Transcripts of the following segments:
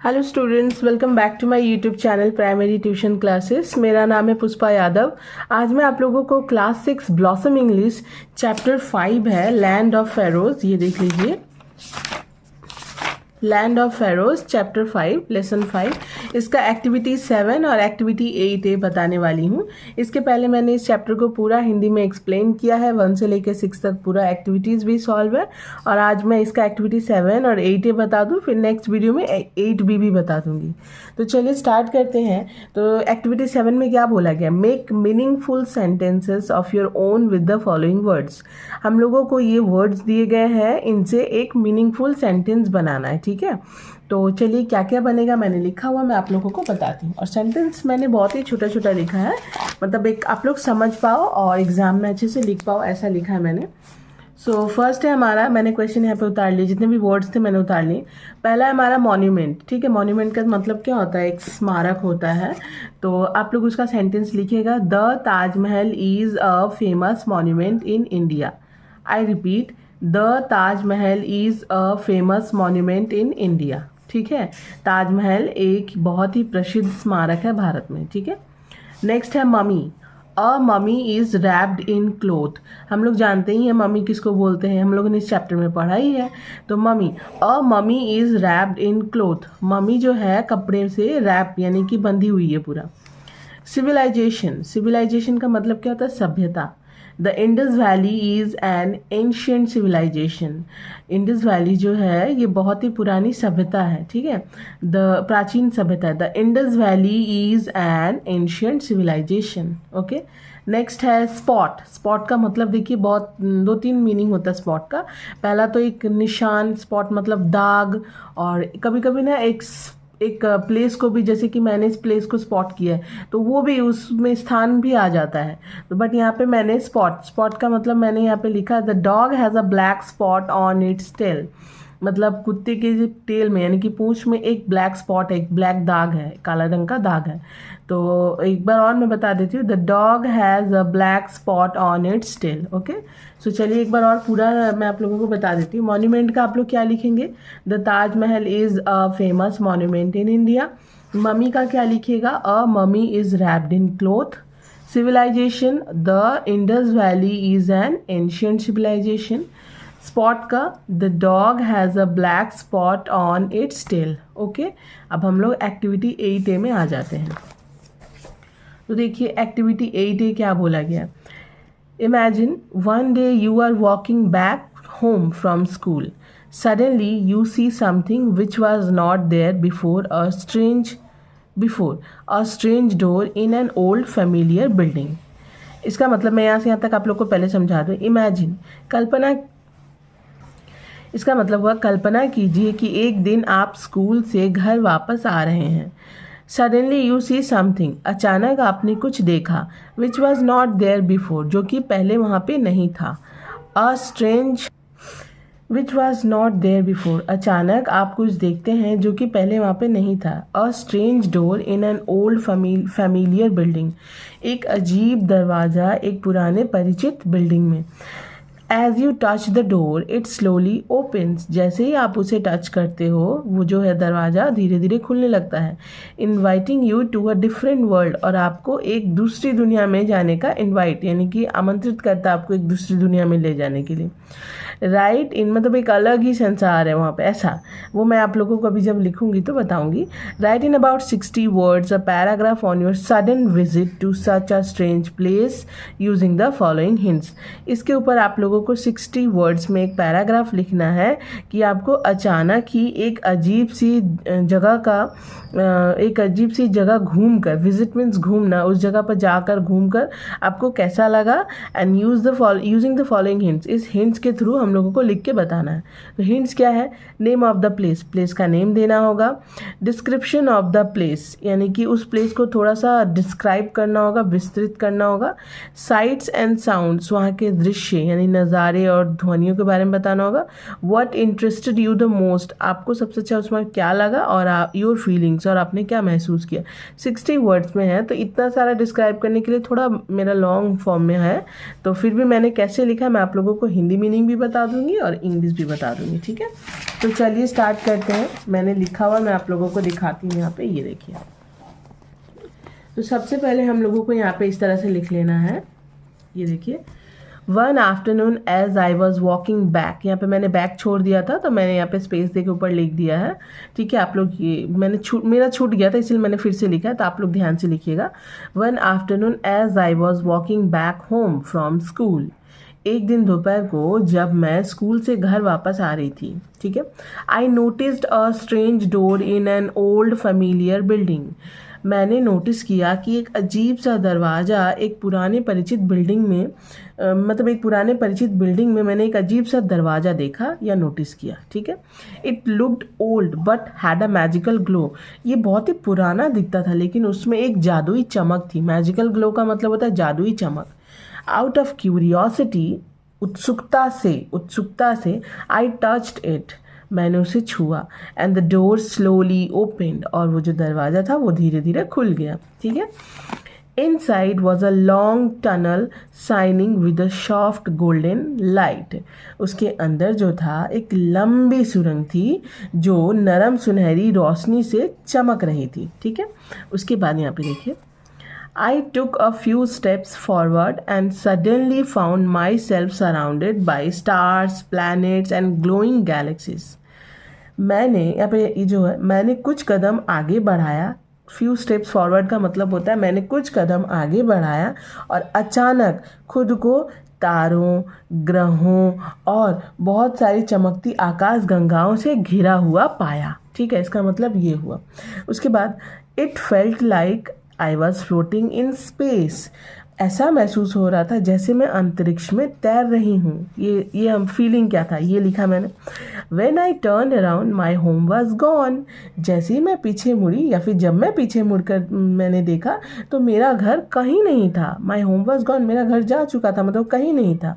Hello students, welcome back to my YouTube channel primary tuition classes. मेरा नाम है पुष्पा यादव। आज मैं आप लोगों को क्लास 6 ब्लॉसम इंग्लिश चैप्टर 5 है लैंड ऑफ फेरोज, ये देख लीजिए। Land of Feroz chapter 5 lesson 5, इसका एक्टिविटी 7 और एक्टिविटी 8 बताने वाली हूँ। इसके पहले मैंने इस चैप्टर को पूरा हिंदी में एक्सप्लेन किया है, 1 से लेकर 6 तक पूरा एक्टिविटीज़ भी सॉल्व है। और आज मैं इसका एक्टिविटी 7 और 8 बता दूँ, फिर नेक्स्ट वीडियो में 8B भी बता दूँगी। तो चलिए स्टार्ट करते हैं। तो एक्टिविटी 7 में क्या बोला गया? Make meaningful sentences of your own with the following words. हम लोगों को ये वर्ड्स दिए गए हैं, इनसे एक मीनिंगफुल सेंटेंस बनाना है, ठीक है। तो चलिए क्या क्या बनेगा मैंने लिखा हुआ, मैं आप लोगों को बताती हूँ। और सेंटेंस मैंने बहुत ही छोटा छोटा लिखा है, मतलब एक आप लोग समझ पाओ और एग्जाम में अच्छे से लिख पाओ, ऐसा लिखा है मैंने। सो फर्स्ट है हमारा, मैंने क्वेश्चन यहाँ पे उतार लिए, जितने भी वर्ड्स थे मैंने उतार लिए। पहला है हमारा मॉन्यूमेंट, ठीक है। मॉन्यूमेंट का मतलब क्या होता है? एक स्मारक होता है। तो आप लोग उसका सेंटेंस लिखिएगा, the Taj Mahal is a famous monument in India. I repeat, the Taj Mahal is a famous monument in India, ठीक है। ताजमहल एक बहुत ही प्रसिद्ध स्मारक है भारत में, ठीक है। नेक्स्ट है mummy. A mummy is wrapped in cloth. हम लोग जानते ही हैं ममी किसको बोलते हैं, हम लोगों ने इस चैप्टर में पढ़ा ही है। तो mummy, a mummy is wrapped in cloth. Mummy जो है कपड़े से रैप यानी कि बंधी हुई है पूरा। सिविलाइजेशन, सिविलाइजेशन का मतलब क्या होता है? सभ्यता। The Indus valley is an ancient civilisation. Indus valley जो है ये बहुत ही पुरानी सभ्यता है, ठीक है। द प्राचीन सभ्यता है। The Indus valley is an ancient civilisation, okay. Next है स्पॉट। स्पॉट का मतलब देखिए बहुत 2-3 मीनिंग होता है स्पॉट का। पहला तो एक निशान, स्पॉट मतलब दाग, और कभी कभी ना एक प्लेस को भी, जैसे कि मैंने इस प्लेस को स्पॉट किया है तो वो भी उसमें स्थान भी आ जाता है। तो बट यहाँ पे मैंने स्पॉट का मतलब मैंने यहाँ पे लिखा, the dog has a black spot on its tail. मतलब कुत्ते के टेल में यानी कि पूंछ में एक ब्लैक स्पॉट है, एक ब्लैक दाग है, काला रंग का दाग है। तो एक बार और मैं बता देती हूँ, the dog has a black spot on its tail, okay. So चलिए एक बार और पूरा मैं आप लोगों को बता देती हूँ। मॉन्यूमेंट का आप लोग क्या लिखेंगे? The Taj Mahal is a famous monument in India. Mummy का क्या लिखेगा? A mummy is wrapped in cloth. Civilization, the Indus valley is an ancient civilization. Spot का, the dog has a black spot on its tail, okay. अब हम लोग activity 8A में आ जाते हैं। तो देखिए एक्टिविटी 8A क्या बोला गया। Imagine one day you are walking back home from school. Suddenly you see something which was not there before, a strange door in an old familiar building. इसका मतलब मैं यहाँ से यहाँ तक आप लोग को पहले समझा दूँ। इमेजिन, कल्पना, इसका मतलब हुआ कल्पना कीजिए कि एक दिन आप स्कूल से घर वापस आ रहे हैं। सडनली यू सी समथिंग, अचानक आपने कुछ देखा, which was not there before, जो कि पहले वहाँ पे नहीं था। A strange, which was not there before, अचानक आप कुछ देखते हैं जो कि पहले वहाँ पे नहीं था। A strange door in an old familiar building, एक अजीब दरवाज़ा एक पुराने परिचित बिल्डिंग में। As you touch the door it slowly opens, जैसे ही आप उसे टच करते हो वो जो है दरवाज़ा धीरे धीरे खुलने लगता है। Inviting you to a different world, और आपको एक दूसरी दुनिया में जाने का इन्वाइट यानी कि आमंत्रित करता है आपको एक दूसरी दुनिया में ले जाने के लिए। राइट इन मतलब एक अलग ही संसार है वहाँ पे, ऐसा वो मैं आप लोगों को अभी जब लिखूंगी तो बताऊंगी। Write in about 60 words a paragraph on your sudden visit to such a strange place using the following hints. इसके ऊपर आप लोगों को 60 वर्ड्स में एक पैराग्राफ लिखना है कि आपको अचानक ही एक अजीब सी जगह घूमकर, विजिट मीन्स घूमना, उस जगह पर जाकर घूमकर आपको कैसा लगा। And using the following hints, इस हिंट्स के थ्रू हम लोगों को लिख के बताना है। तो हिंट्स क्या है? Name of the place, place का नेम देना होगा। डिस्क्रिप्शन ऑफ द प्लेस, यानी कि उस प्लेस को थोड़ा सा डिस्क्राइब करना होगा, विस्तृत करना होगा। साइट्स एंड साउंड्स, वहाँ के दृश्य यानी नज़ारे और ध्वनियों के बारे में बताना होगा। What interested you the most, आपको सबसे अच्छा उसमें क्या लगा, और योर फीलिंग्स, और आपने क्या महसूस किया। 60 वर्ड्स में है, तो इतना सारा डिस्क्राइब करने के लिए थोड़ा मेरा लॉन्ग फॉर्म में है। तो फिर भी मैंने कैसे लिखा मैं आप लोगों को हिंदी मीनिंग भी बता दूंगी और इंग्लिश भी बता दूंगी, ठीक है। तो चलिए स्टार्ट करते हैं। मैंने लिखा हुआ मैं आप लोगों को दिखाती हूँ। यहाँ पे ये देखिए, तो सबसे पहले हम लोगों को यहाँ पे इस तरह से लिख लेना है। ये देखिए, one afternoon as I was walking back, यहाँ पे मैंने बैक छोड़ दिया था तो मैंने यहाँ पे स्पेस दे के ऊपर लिख दिया है। ठीक है, आप लोग ये मेरा छूट गया था इसलिए मैंने फिर से लिखा है, तो आप लोग ध्यान से लिखिएगा। One afternoon as I was walking back home from school, एक दिन दोपहर को जब मैं स्कूल से घर वापस आ रही थी। ठीक है, I noticed a strange door in an old familiar building, मैंने नोटिस किया कि एक अजीब सा दरवाज़ा एक पुराने परिचित बिल्डिंग में एक पुराने परिचित बिल्डिंग में मैंने एक अजीब सा दरवाज़ा देखा या नोटिस किया। ठीक है, it looked old but had a magical glow, ये बहुत ही पुराना दिखता था लेकिन उसमें एक जादुई चमक थी। मैजिकल ग्लो का मतलब होता है जादुई चमक। आउट ऑफ क्यूरियोसिटी, उत्सुकता से आई टच्ड इट, मैंने उसे छुआ। And the door slowly opened, और वो जो दरवाज़ा था वो धीरे धीरे खुल गया। ठीक है, inside was a long tunnel shining with a soft golden light, उसके अंदर जो था एक लंबी सुरंग थी जो नरम सुनहरी रोशनी से चमक रही थी। ठीक है, उसके बाद यहाँ पे देखिए, I took a few steps forward and suddenly found myself surrounded by stars, planets and glowing galaxies. मैंने यहाँ पे ये जो है, मैंने कुछ कदम आगे बढ़ाया। फ्यू स्टेप्स फॉरवर्ड का मतलब होता है मैंने कुछ कदम आगे बढ़ाया और अचानक खुद को तारों, ग्रहों और बहुत सारी चमकती आकाश गंगाओं से घिरा हुआ पाया। ठीक है, इसका मतलब ये हुआ। उसके बाद it felt like I was floating in space, ऐसा महसूस हो रहा था जैसे मैं अंतरिक्ष में तैर रही हूँ। ये हम फीलिंग क्या था ये लिखा मैंने। When I turn around my home was gone, जैसे ही मैं पीछे मुड़ी या फिर जब मैं पीछे मुड़कर मैंने देखा तो मेरा घर कहीं नहीं था। माई होम वॉज गॉन, मेरा घर जा चुका था, मतलब कहीं नहीं था।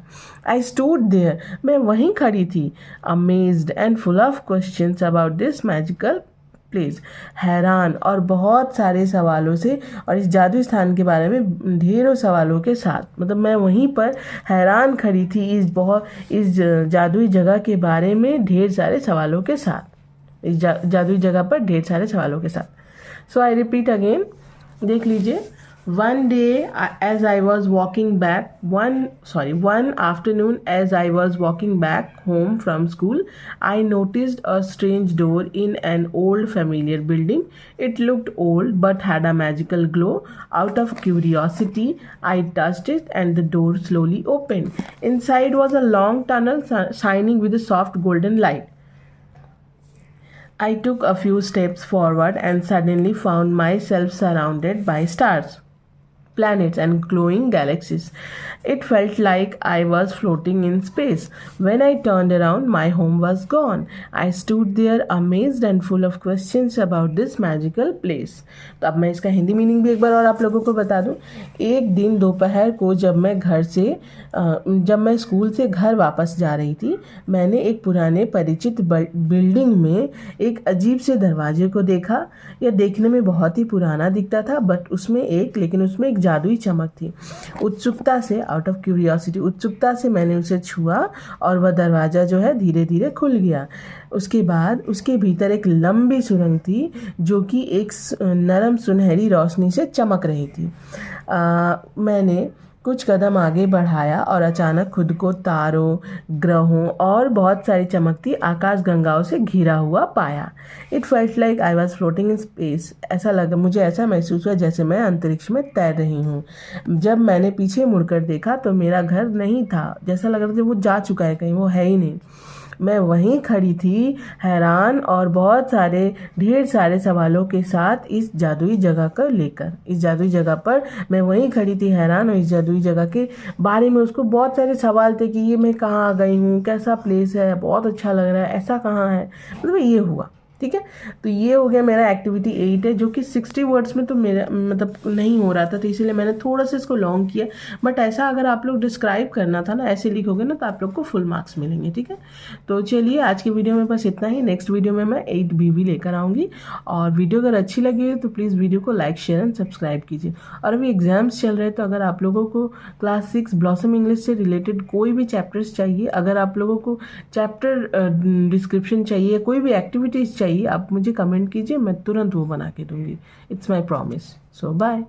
आई स्टूड देयर, मैं वहीं खड़ी थी। Amazed and full of questions about this magical place, हैरान और बहुत सारे सवालों से, और इस जादुई स्थान के बारे में ढेरों सवालों के साथ। मतलब मैं वहीं पर हैरान खड़ी थी इस जादुई जगह के बारे में ढेर सारे सवालों के साथ, इस जादुई जगह पर ढेर सारे सवालों के साथ। सो आई रिपीट अगेन, देख लीजिए। One afternoon as I was walking back home from school, I noticed a strange door in an old familiar building. It looked old but had a magical glow. Out of curiosity, I touched it and the door slowly opened. Inside was a long tunnel shining with a soft golden light. I took a few steps forward and suddenly found myself surrounded by stars, planets and glowing galaxies. It felt like I was floating in space. When I turned around, my home was gone. I stood there amazed and full of questions about this magical place. तो अब मैं इसका Hindi meaning भी एक बार और आप लोगों को बता दूं। एक दिन दोपहर को जब मैं स्कूल से घर वापस जा रही थी, मैंने एक पुराने परिचित बिल्डिंग में एक अजीब से दरवाजे को देखा। यह देखने में बहुत ही पुराना दिखता था लेकिन उसमें एक जादुई चमक थी। आउट ऑफ क्यूरियोसिटी, उत्सुकता से मैंने उसे छुआ और वह दरवाज़ा जो है धीरे धीरे खुल गया। उसके बाद उसके भीतर एक लंबी सुरंग थी जो कि एक नरम सुनहरी रोशनी से चमक रही थी। मैंने कुछ कदम आगे बढ़ाया और अचानक खुद को तारों, ग्रहों और बहुत सारी चमकती आकाश गंगाओं से घिरा हुआ पाया। It felt like I was floating in space, मुझे ऐसा महसूस हुआ जैसे मैं अंतरिक्ष में तैर रही हूँ। जब मैंने पीछे मुड़कर देखा तो मेरा घर नहीं था, जैसा लग रहा था वो जा चुका है कहीं, वो है ही नहीं। मैं वहीं खड़ी थी हैरान और ढेर सारे सवालों के साथ इस जादुई जगह पर मैं वहीं खड़ी थी हैरान, और इस जादुई जगह के बारे में उसको बहुत सारे सवाल थे कि ये मैं कहाँ आ गई हूँ, कैसा प्लेस है, बहुत अच्छा लग रहा है, ऐसा कहाँ है, मतलब ये हुआ। ठीक है। तो ये हो गया मेरा एक्टिविटी 8 है, जो कि 60 वर्ड्स में तो मेरा मतलब नहीं हो रहा था, तो इसीलिए मैंने थोड़ा सा इसको लॉन्ग किया। बट ऐसा अगर आप लोग डिस्क्राइब करना था ना, ऐसे लिखोगे ना, तो आप लोग को फुल मार्क्स मिलेंगे। ठीक है, तो चलिए आज की वीडियो में बस इतना ही। नेक्स्ट वीडियो में मैं 8B भी लेकर आऊँगी। और वीडियो अगर अच्छी लगी हो तो प्लीज़ वीडियो को लाइक शेयर एंड सब्सक्राइब कीजिए। और अभी एग्जाम्स चल रहे हैं, तो अगर आप लोगों को क्लास 6 ब्लॉसम इंग्लिश से रिलेटेड कोई भी चैप्टर्स चाहिए, अगर आप लोगों को चैप्टर डिस्क्रिप्शन चाहिए, कोई भी एक्टिविटीज़ चाहिए, आप मुझे कमेंट कीजिए, मैं तुरंत वो बना के दूंगी। It's my promise. So bye.